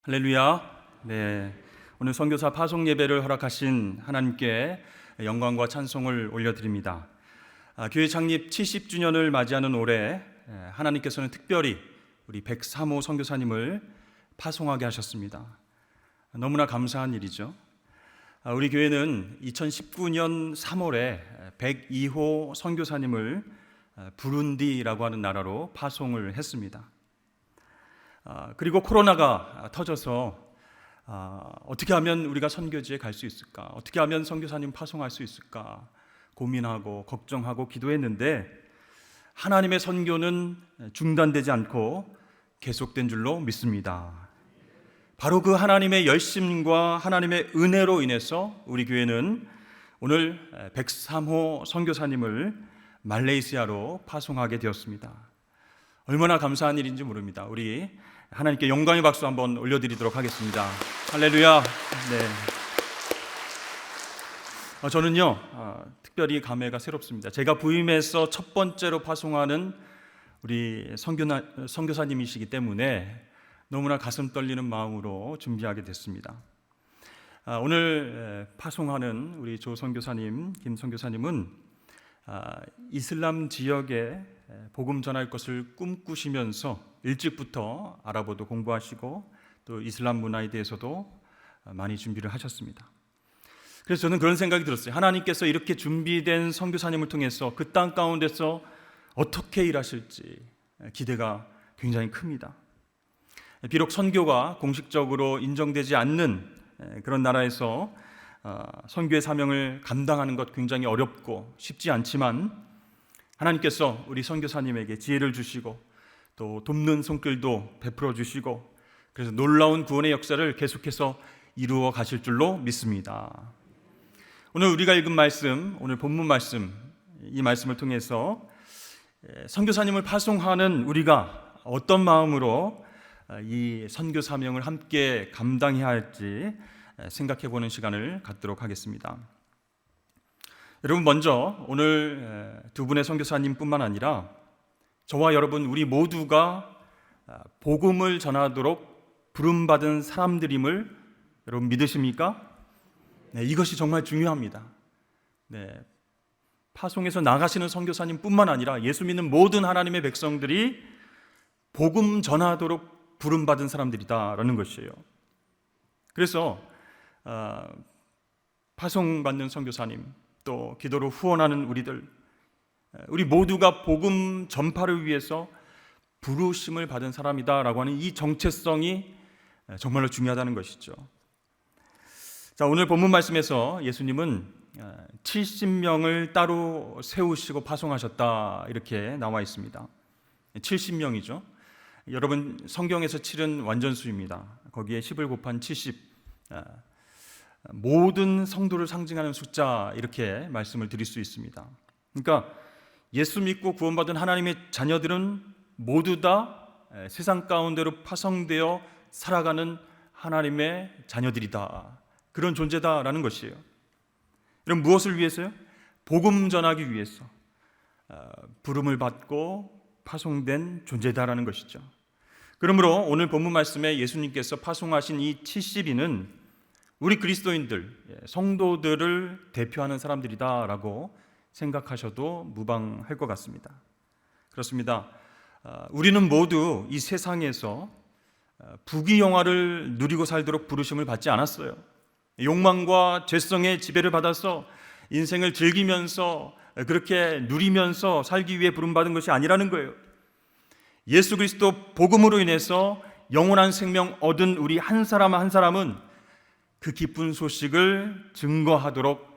할렐루야. 네, 오늘 선교사 파송 예배를 허락하신 하나님께 영광과 찬송을 올려드립니다. 교회 창립 70주년을 맞이하는 올해 하나님께서는 특별히 우리 103호 선교사님을 파송하게 하셨습니다. 너무나 감사한 일이죠. 우리 교회는 2019년 3월에 102호 선교사님을 부룬디라고 하는 나라로 파송을 했습니다. 그리고 코로나가 터져서 어떻게 하면 우리가 선교지에 갈 수 있을까? 어떻게 하면 선교사님 파송할 수 있을까? 고민하고 걱정하고 기도했는데 하나님의 선교는 중단되지 않고 계속된 줄로 믿습니다. 바로 그 하나님의 열심과 하나님의 은혜로 인해서 우리 교회는 오늘 103호 선교사님을 말레이시아로 파송하게 되었습니다. 얼마나 감사한 일인지 모릅니다. 우리 하나님께 영광의 박수 한번 올려드리도록 하겠습니다. 할렐루야. 네. 저는요 특별히 감회가 새롭습니다. 제가 부임해서 첫 번째로 파송하는 우리 선교사님이시기 때문에 너무나 가슴 떨리는 마음으로 준비하게 됐습니다. 오늘 파송하는 우리 조 선교사님, 김 선교사님은 이슬람 지역에 복음 전할 것을 꿈꾸시면서 일찍부터 아랍어도 공부하시고 또 이슬람 문화에 대해서도 많이 준비를 하셨습니다. 그래서 저는 그런 생각이 들었어요. 하나님께서 이렇게 준비된 선교사님을 통해서 그 땅 가운데서 어떻게 일하실지 기대가 굉장히 큽니다. 비록 선교가 공식적으로 인정되지 않는 그런 나라에서 선교의 사명을 감당하는 것 굉장히 어렵고 쉽지 않지만 하나님께서 우리 선교사님에게 지혜를 주시고 또 돕는 손길도 베풀어 주시고 그래서 놀라운 구원의 역사를 계속해서 이루어 가실 줄로 믿습니다. 오늘 우리가 읽은 말씀, 오늘 본문 말씀, 이 말씀을 통해서 선교사님을 파송하는 우리가 어떤 마음으로 이 선교 사명을 함께 감당해야 할지 생각해 보는 시간을 갖도록 하겠습니다. 여러분, 먼저 오늘 두 분의 선교사님뿐만 아니라 저와 여러분 우리 모두가 복음을 전하도록 부름받은 사람들임을 여러분 믿으십니까? 네, 이것이 정말 중요합니다. 네, 파송에서 나가시는 선교사님뿐만 아니라 예수 믿는 모든 하나님의 백성들이 복음 전하도록 부름받은 사람들이다라는 것이에요. 그래서 파송받는 선교사님, 또 기도로 후원하는 우리 모두가 복음 전파를 위해서 부르심을 받은 사람이다라고 하는 이 정체성이 정말로 중요하다는 것이죠. 자, 오늘 본문 말씀에서 예수님은 70명을 따로 세우시고 파송하셨다 이렇게 나와 있습니다. 70명이죠. 여러분 성경에서 7은 완전수입니다. 거기에 10을 곱한 70, 모든 성도를 상징하는 숫자 이렇게 말씀을 드릴 수 있습니다. 그러니까 예수 믿고 구원받은 하나님의 자녀들은 모두 다 세상 가운데로 파송되어 살아가는 하나님의 자녀들이다. 그런 존재다라는 것이에요. 여러분 무엇을 위해서요? 복음 전하기 위해서 부름을 받고 파송된 존재다라는 것이죠. 그러므로 오늘 본문 말씀에 예수님께서 파송하신 이 70인은 우리 그리스도인들, 성도들을 대표하는 사람들이다라고 생각하셔도 무방할 것 같습니다. 그렇습니다. 우리는 모두 이 세상에서 부귀영화를 누리고 살도록 부르심을 받지 않았어요. 욕망과 죄성의 지배를 받아서 인생을 즐기면서 그렇게 누리면서 살기 위해 부름받은 것이 아니라는 거예요. 예수 그리스도 복음으로 인해서 영원한 생명 얻은 우리 한 사람 한 사람은 그 기쁜 소식을 증거하도록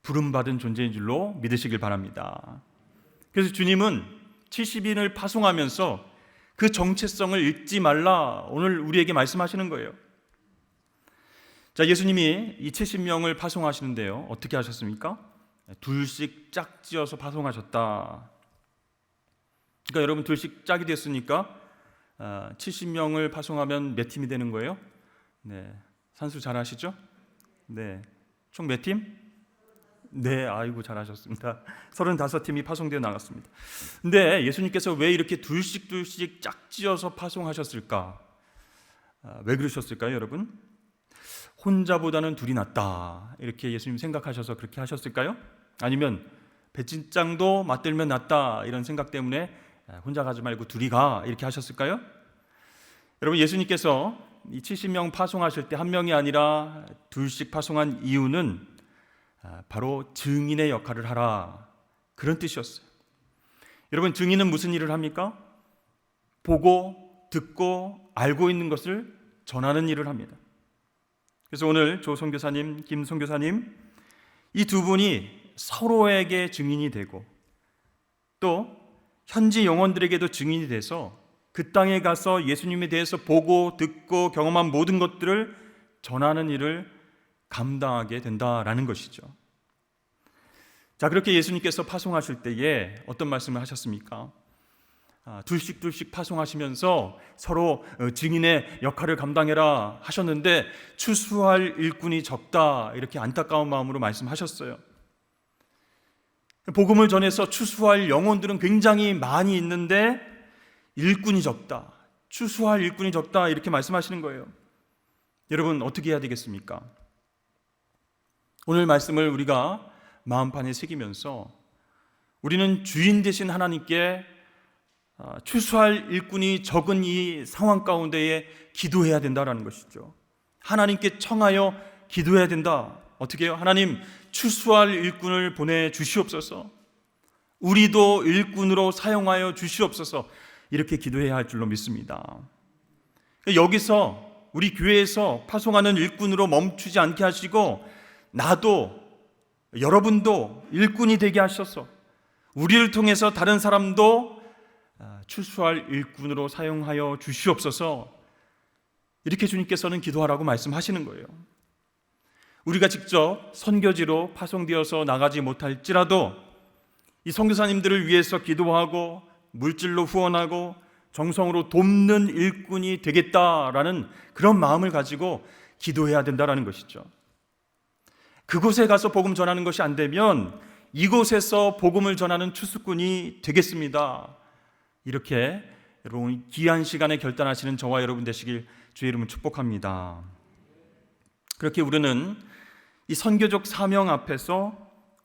부름받은 존재인 줄로 믿으시길 바랍니다. 그래서 주님은 70인을 파송하면서 그 정체성을 잊지 말라 오늘 우리에게 말씀하시는 거예요. 자, 예수님이 이 70명을 파송하시는데요, 어떻게 하셨습니까? 둘씩 짝지어서 파송하셨다. 그러니까 여러분 둘씩 짝이 됐으니까 70명을 파송하면 몇 팀이 되는 거예요? 네, 산수 잘 하시죠? 네, 총 몇 팀? 네, 아이고 잘하셨습니다. 35팀이 파송되어 나갔습니다. 근데 예수님께서 왜 이렇게 둘씩 짝지어서 파송하셨을까? 왜 그러셨을까요, 여러분? 혼자보다는 둘이 낫다 이렇게 예수님 생각하셔서 그렇게 하셨을까요? 아니면 배진장도 맞들면 낫다 이런 생각 때문에 혼자 가지 말고 둘이 가 이렇게 하셨을까요? 여러분, 예수님께서 이 70명 파송하실 때 한 명이 아니라 둘씩 파송한 이유는 바로 증인의 역할을 하라 그런 뜻이었어요. 여러분, 증인은 무슨 일을 합니까? 보고 듣고 알고 있는 것을 전하는 일을 합니다. 그래서 오늘 조 선교사님, 김 선교사님 이 두 분이 서로에게 증인이 되고 또 현지 영혼들에게도 증인이 돼서 그 땅에 가서 예수님에 대해서 보고 듣고 경험한 모든 것들을 전하는 일을 감당하게 된다라는 것이죠. 자, 그렇게 예수님께서 파송하실 때에 어떤 말씀을 하셨습니까? 둘씩 파송하시면서 서로 증인의 역할을 감당해라 하셨는데 추수할 일꾼이 적다 이렇게 안타까운 마음으로 말씀하셨어요. 복음을 전해서 추수할 영혼들은 굉장히 많이 있는데 일꾼이 적다, 추수할 일꾼이 적다 이렇게 말씀하시는 거예요. 여러분, 어떻게 해야 되겠습니까? 오늘 말씀을 우리가 마음판에 새기면서 우리는 주인 되신 하나님께 추수할 일꾼이 적은 이 상황 가운데에 기도해야 된다라는 것이죠. 하나님께 청하여 기도해야 된다. 어떻게 해요? 하나님, 추수할 일꾼을 보내주시옵소서. 우리도 일꾼으로 사용하여 주시옵소서. 이렇게 기도해야 할 줄로 믿습니다. 여기서 우리 교회에서 파송하는 일꾼으로 멈추지 않게 하시고 나도 여러분도 일꾼이 되게 하셔서 우리를 통해서 다른 사람도 추수할 일꾼으로 사용하여 주시옵소서. 이렇게 주님께서는 기도하라고 말씀하시는 거예요. 우리가 직접 선교지로 파송되어서 나가지 못할지라도 이 선교사님들을 위해서 기도하고 물질로 후원하고 정성으로 돕는 일꾼이 되겠다라는 그런 마음을 가지고 기도해야 된다라는 것이죠. 그곳에 가서 복음 전하는 것이 안 되면 이곳에서 복음을 전하는 추수꾼이 되겠습니다. 이렇게 여러분 귀한 시간에 결단하시는 저와 여러분 되시길 주의 이름으로 축복합니다. 그렇게 우리는 이 선교적 사명 앞에서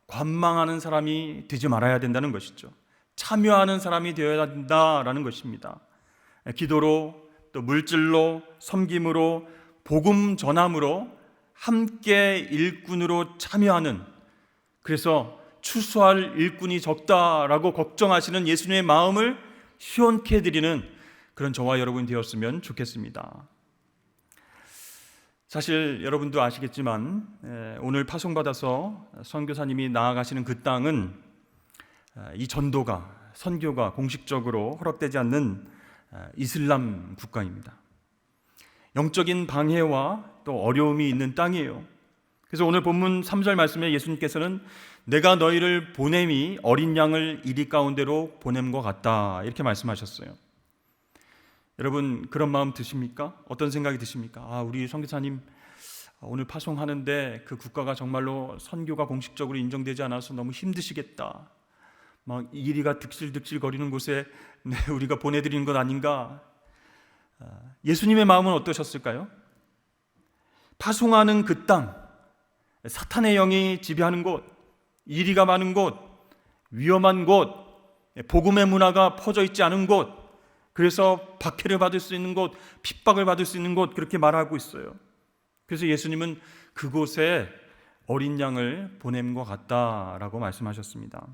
관망하는 사람이 되지 말아야 된다는 것이죠. 참여하는 사람이 되어야 된다라는 것입니다. 기도로 또 물질로 섬김으로 복음 전함으로 함께 일꾼으로 참여하는, 그래서 추수할 일꾼이 적다라고 걱정하시는 예수님의 마음을 시원케 해드리는 그런 저와 여러분이 되었으면 좋겠습니다. 사실 여러분도 아시겠지만 오늘 파송받아서 선교사님이 나아가시는 그 땅은 이 전도가, 선교가 공식적으로 허락되지 않는 이슬람 국가입니다. 영적인 방해와 또 어려움이 있는 땅이에요. 그래서 오늘 본문 3절 말씀에 예수님께서는 내가 너희를 보냄이 어린 양을 이리 가운데로 보냄과 같다 이렇게 말씀하셨어요. 여러분, 그런 마음 드십니까? 어떤 생각이 드십니까? 우리 선교사님 오늘 파송하는데 그 국가가 정말로 선교가 공식적으로 인정되지 않아서 너무 힘드시겠다. 막 이리가 득실득실 거리는 곳에 우리가 보내드리는 것 아닌가? 예수님의 마음은 어떠셨을까요? 파송하는 그 땅, 사탄의 영이 지배하는 곳, 이리가 많은 곳, 위험한 곳, 복음의 문화가 퍼져 있지 않은 곳, 그래서 박해를 받을 수 있는 곳, 핍박을 받을 수 있는 곳, 그렇게 말하고 있어요. 그래서 예수님은 그곳에 어린 양을 보냄과 같다라고 말씀하셨습니다.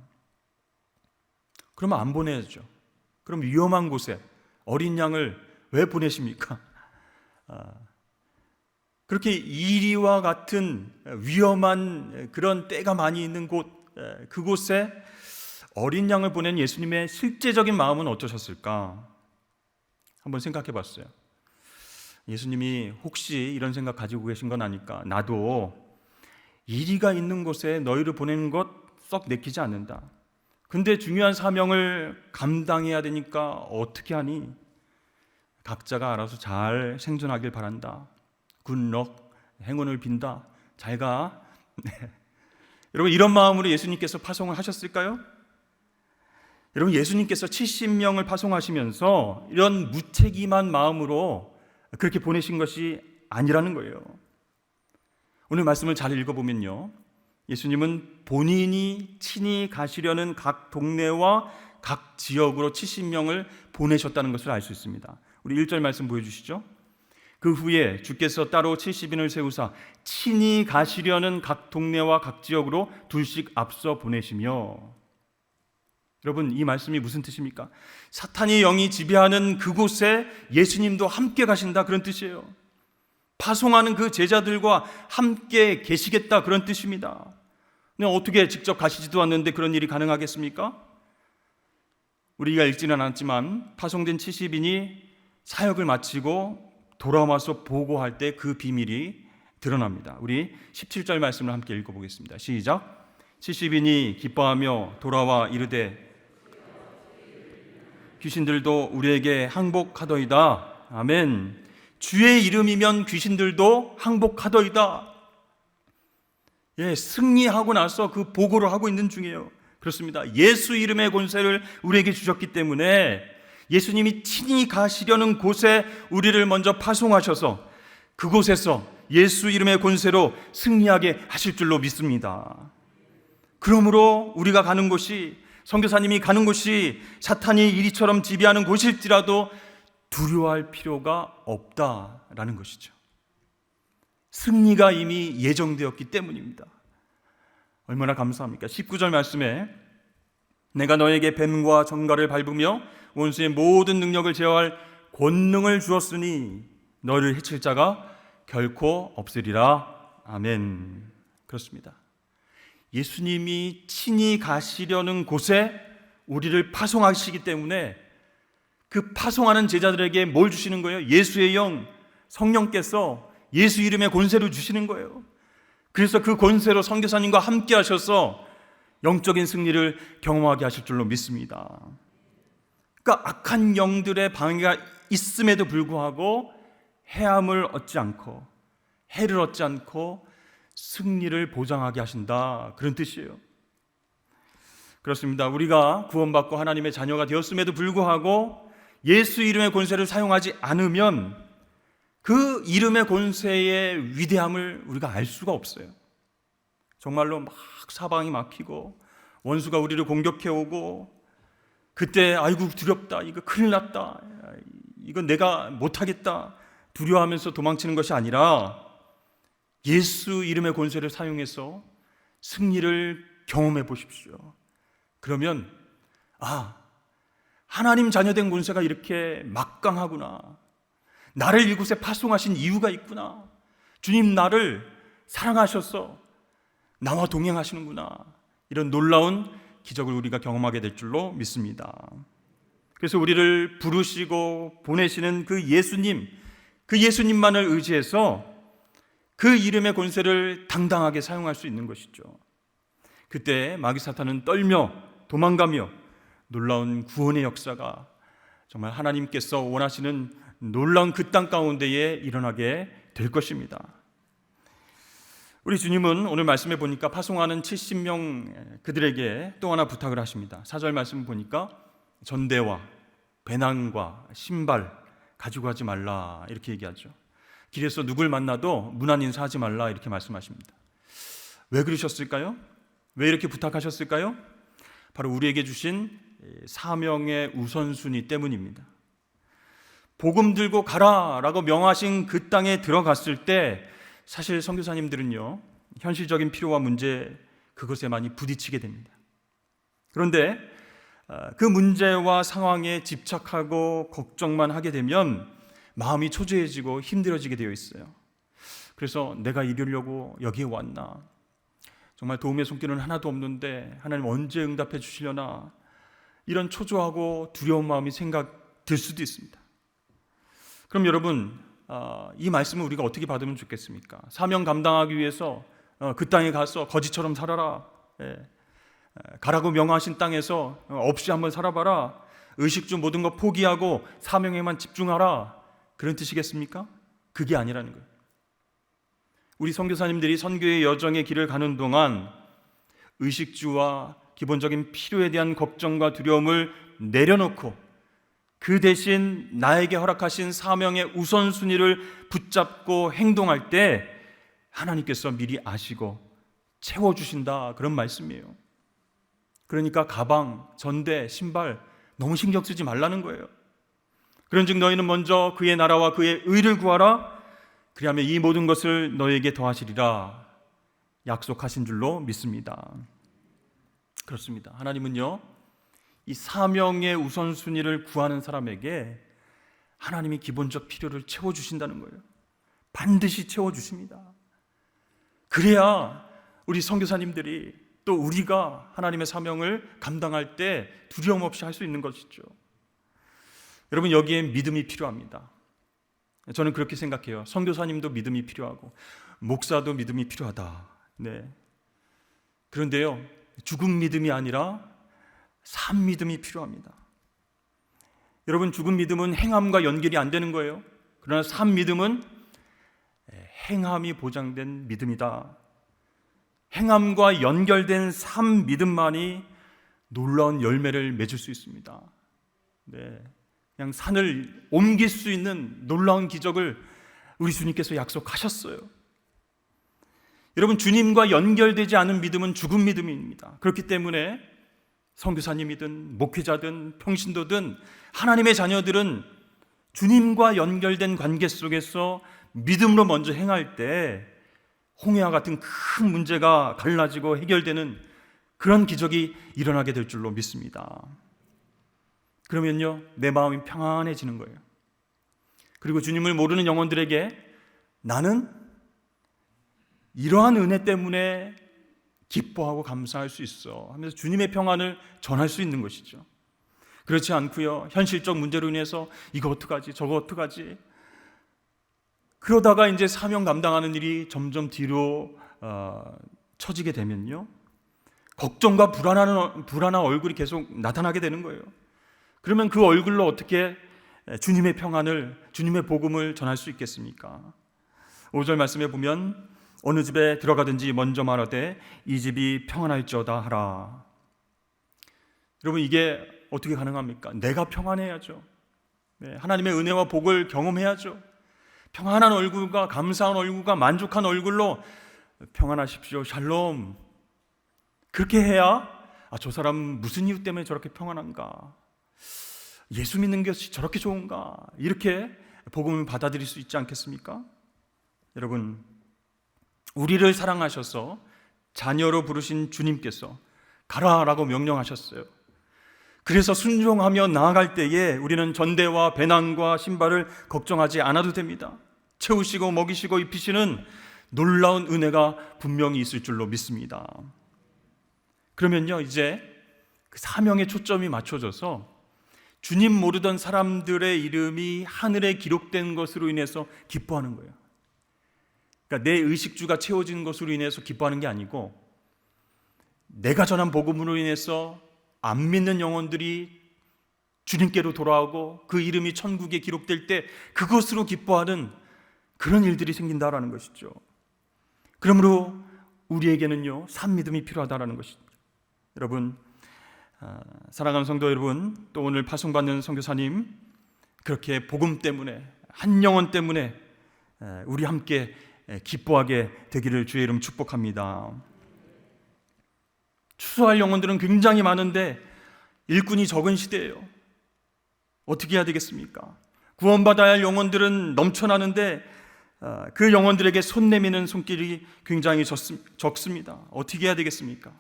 그러면 안 보내야죠. 그럼 위험한 곳에 어린 양을 왜 보내십니까? 그렇게 이리와 같은 위험한 그런 때가 많이 있는 곳, 그곳에 어린 양을 보낸 예수님의 실제적인 마음은 어떠셨을까? 한번 생각해 봤어요. 예수님이 혹시 이런 생각 가지고 계신 건 아닐까? 나도 이리가 있는 곳에 너희를 보내는 것 썩 내키지 않는다. 근데 중요한 사명을 감당해야 되니까 어떻게 하니? 각자가 알아서 잘 생존하길 바란다. 굿럭, 행운을 빈다. 잘 가. 여러분, 이런 마음으로 예수님께서 파송을 하셨을까요? 여러분, 예수님께서 70명을 파송하시면서 이런 무책임한 마음으로 그렇게 보내신 것이 아니라는 거예요. 오늘 말씀을 잘 읽어보면요, 예수님은 본인이 친히 가시려는 각 동네와 각 지역으로 70명을 보내셨다는 것을 알 수 있습니다. 우리 1절 말씀 보여주시죠. 그 후에 주께서 따로 70인을 세우사 친히 가시려는 각 동네와 각 지역으로 둘씩 앞서 보내시며. 여러분, 이 말씀이 무슨 뜻입니까? 사탄의 영이 지배하는 그곳에 예수님도 함께 가신다, 그런 뜻이에요. 파송하는 그 제자들과 함께 계시겠다, 그런 뜻입니다. 근데 어떻게 직접 가시지도 않는데 그런 일이 가능하겠습니까? 우리가 읽지는 않았지만 파송된 70인이 사역을 마치고 돌아와서 보고할 때 그 비밀이 드러납니다. 우리 17절 말씀을 함께 읽어보겠습니다. 시작. 70인이 기뻐하며 돌아와 이르되 귀신들도 우리에게 항복하더이다. 아멘. 주의 이름이면 귀신들도 항복하더이다. 예, 승리하고 나서 그 보고를 하고 있는 중이에요. 그렇습니다. 예수 이름의 권세를 우리에게 주셨기 때문에 예수님이 친히 가시려는 곳에 우리를 먼저 파송하셔서 그곳에서 예수 이름의 권세로 승리하게 하실 줄로 믿습니다. 그러므로 우리가 가는 곳이, 선교사님이 가는 곳이 사탄이 이리처럼 지배하는 곳일지라도 두려워할 필요가 없다라는 것이죠. 승리가 이미 예정되었기 때문입니다. 얼마나 감사합니까? 19절 말씀에 내가 너에게 뱀과 정갈을 밟으며 원수의 모든 능력을 제어할 권능을 주었으니 너를 해칠 자가 결코 없으리라. 아멘. 그렇습니다. 예수님이 친히 가시려는 곳에 우리를 파송하시기 때문에 그 파송하는 제자들에게 뭘 주시는 거예요? 예수의 영, 성령께서 예수 이름의 권세를 주시는 거예요. 그래서 그 권세로 선교사님과 함께 하셔서 영적인 승리를 경험하게 하실 줄로 믿습니다. 그러니까 악한 영들의 방해가 있음에도 불구하고 해함을 얻지 않고 해를 얻지 않고 승리를 보장하게 하신다, 그런 뜻이에요. 그렇습니다. 우리가 구원받고 하나님의 자녀가 되었음에도 불구하고 예수 이름의 권세를 사용하지 않으면 그 이름의 권세의 위대함을 우리가 알 수가 없어요. 정말로 막 사방이 막히고 원수가 우리를 공격해오고 그때 아이고 두렵다, 이거 큰일 났다, 이건 내가 못하겠다 두려워하면서 도망치는 것이 아니라 예수 이름의 권세를 사용해서 승리를 경험해 보십시오. 그러면 하나님 자녀된 권세가 이렇게 막강하구나, 나를 이곳에 파송하신 이유가 있구나, 주님 나를 사랑하셔서 나와 동행하시는구나, 이런 놀라운 기적을 우리가 경험하게 될 줄로 믿습니다. 그래서 우리를 부르시고 보내시는 그 예수님, 그 예수님만을 의지해서 그 이름의 권세를 당당하게 사용할 수 있는 것이죠. 그때 마귀 사탄은 떨며 도망가며 놀라운 구원의 역사가 정말 하나님께서 원하시는 놀라운 그 땅 가운데에 일어나게 될 것입니다. 우리 주님은 오늘 말씀에 보니까 파송하는 70명 그들에게 또 하나 부탁을 하십니다. 4절 말씀 보니까 전대와 배낭과 신발 가지고 가지 말라, 이렇게 얘기하죠. 길에서 누굴 만나도 문안 인사하지 말라, 이렇게 말씀하십니다. 왜 그러셨을까요? 왜 이렇게 부탁하셨을까요? 바로 우리에게 주신 사명의 우선순위 때문입니다. 복음 들고 가라라고 명하신 그 땅에 들어갔을 때 사실 선교사님들은요, 현실적인 필요와 문제, 그것에 많이 부딪히게 됩니다. 그런데 그 문제와 상황에 집착하고 걱정만 하게 되면 마음이 초조해지고 힘들어지게 되어 있어요. 그래서 내가 이루려고 여기에 왔나, 정말 도움의 손길은 하나도 없는데 하나님 언제 응답해 주시려나, 이런 초조하고 두려운 마음이 들 수도 있습니다. 그럼 여러분, 이 말씀을 우리가 어떻게 받으면 좋겠습니까? 사명 감당하기 위해서 그 땅에 가서 거지처럼 살아라, 가라고 명하신 땅에서 없이 한번 살아봐라, 의식주 모든 거 포기하고 사명에만 집중하라, 그런 뜻이겠습니까? 그게 아니라는 거예요. 우리 선교사님들이 선교의 여정의 길을 가는 동안 의식주와 기본적인 필요에 대한 걱정과 두려움을 내려놓고 그 대신 나에게 허락하신 사명의 우선순위를 붙잡고 행동할 때 하나님께서 미리 아시고 채워주신다, 그런 말씀이에요. 그러니까 가방, 전대, 신발 너무 신경 쓰지 말라는 거예요. 그런즉 너희는 먼저 그의 나라와 그의 의를 구하라. 그리하면 이 모든 것을 너희에게 더하시리라 약속하신 줄로 믿습니다. 그렇습니다. 하나님은요, 이 사명의 우선순위를 구하는 사람에게 하나님이 기본적 필요를 채워주신다는 거예요. 반드시 채워주십니다. 그래야 우리 선교사님들이 또 우리가 하나님의 사명을 감당할 때 두려움 없이 할 수 있는 것이죠. 여러분, 여기에 믿음이 필요합니다. 저는 그렇게 생각해요. 선교사님도 믿음이 필요하고 목사도 믿음이 필요하다. 네. 그런데요, 죽은 믿음이 아니라 산 믿음이 필요합니다. 여러분, 죽은 믿음은 행함과 연결이 안 되는 거예요. 그러나 산 믿음은 행함이 보장된 믿음이다. 행함과 연결된 산 믿음만이 놀라운 열매를 맺을 수 있습니다. 네. 그냥 산을 옮길 수 있는 놀라운 기적을 우리 주님께서 약속하셨어요. 여러분, 주님과 연결되지 않은 믿음은 죽은 믿음입니다. 그렇기 때문에 선교사님이든 목회자든 평신도든 하나님의 자녀들은 주님과 연결된 관계 속에서 믿음으로 먼저 행할 때 홍해와 같은 큰 문제가 갈라지고 해결되는 그런 기적이 일어나게 될 줄로 믿습니다. 그러면요, 내 마음이 평안해지는 거예요. 그리고 주님을 모르는 영혼들에게 나는 이러한 은혜 때문에 기뻐하고 감사할 수 있어 하면서 주님의 평안을 전할 수 있는 것이죠. 그렇지 않고요, 현실적 문제로 인해서 이거 어떡하지, 저거 어떡하지, 그러다가 이제 사명 감당하는 일이 점점 뒤로 처지게 되면요, 걱정과 불안한 얼굴이 계속 나타나게 되는 거예요. 그러면 그 얼굴로 어떻게 주님의 평안을, 주님의 복음을 전할 수 있겠습니까? 5절 말씀에 보면 어느 집에 들어가든지 먼저 말하되 이 집이 평안할지어다 하라. 여러분, 이게 어떻게 가능합니까? 내가 평안해야죠. 네, 하나님의 은혜와 복을 경험해야죠. 평안한 얼굴과 감사한 얼굴과 만족한 얼굴로 평안하십시오, 샬롬, 그렇게 해야 저 사람 무슨 이유 때문에 저렇게 평안한가, 예수 믿는 것이 저렇게 좋은가, 이렇게 복음을 받아들일 수 있지 않겠습니까? 여러분, 우리를 사랑하셔서 자녀로 부르신 주님께서 가라라고 명령하셨어요. 그래서 순종하며 나아갈 때에 우리는 전대와 배낭과 신발을 걱정하지 않아도 됩니다. 채우시고 먹이시고 입히시는 놀라운 은혜가 분명히 있을 줄로 믿습니다. 그러면요, 이제 그 사명의 초점이 맞춰져서 주님 모르던 사람들의 이름이 하늘에 기록된 것으로 인해서 기뻐하는 거예요. 그러니까 내 의식주가 채워지는 것으로 인해서 기뻐하는 게 아니고, 내가 전한 복음으로 인해서 안 믿는 영혼들이 주님께로 돌아오고 그 이름이 천국에 기록될 때 그것으로 기뻐하는 그런 일들이 생긴다라는 것이죠. 그러므로 우리에게는요, 산 믿음이 필요하다라는 것입니다. 여러분, 사랑하는 성도 여러분, 또 오늘 파송받는 선교사님, 그렇게 복음 때문에, 한 영혼 때문에 우리 함께 기뻐하게 되기를 주의 이름 축복합니다. 추수할 영혼들은 굉장히 많은데 일꾼이 적은 시대예요. 어떻게 해야 되겠습니까? 구원받아야 할 영혼들은 넘쳐나는데 그 영혼들에게 손 내미는 손길이 굉장히 적습니다. 어떻게 해야 되겠습니까?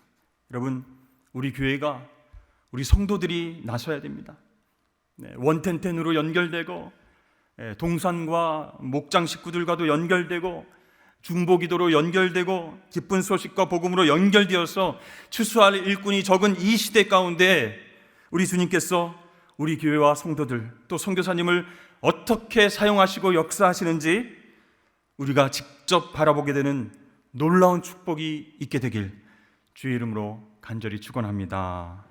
여러분, 우리 교회가, 우리 성도들이 나서야 됩니다. 원텐텐으로 연결되고 동산과 목장 식구들과도 연결되고 중보기도로 연결되고 기쁜 소식과 복음으로 연결되어서 추수할 일꾼이 적은 이 시대 가운데 우리 주님께서 우리 교회와 성도들, 또 선교사님을 어떻게 사용하시고 역사하시는지 우리가 직접 바라보게 되는 놀라운 축복이 있게 되길 주의 이름으로 간절히 축원합니다.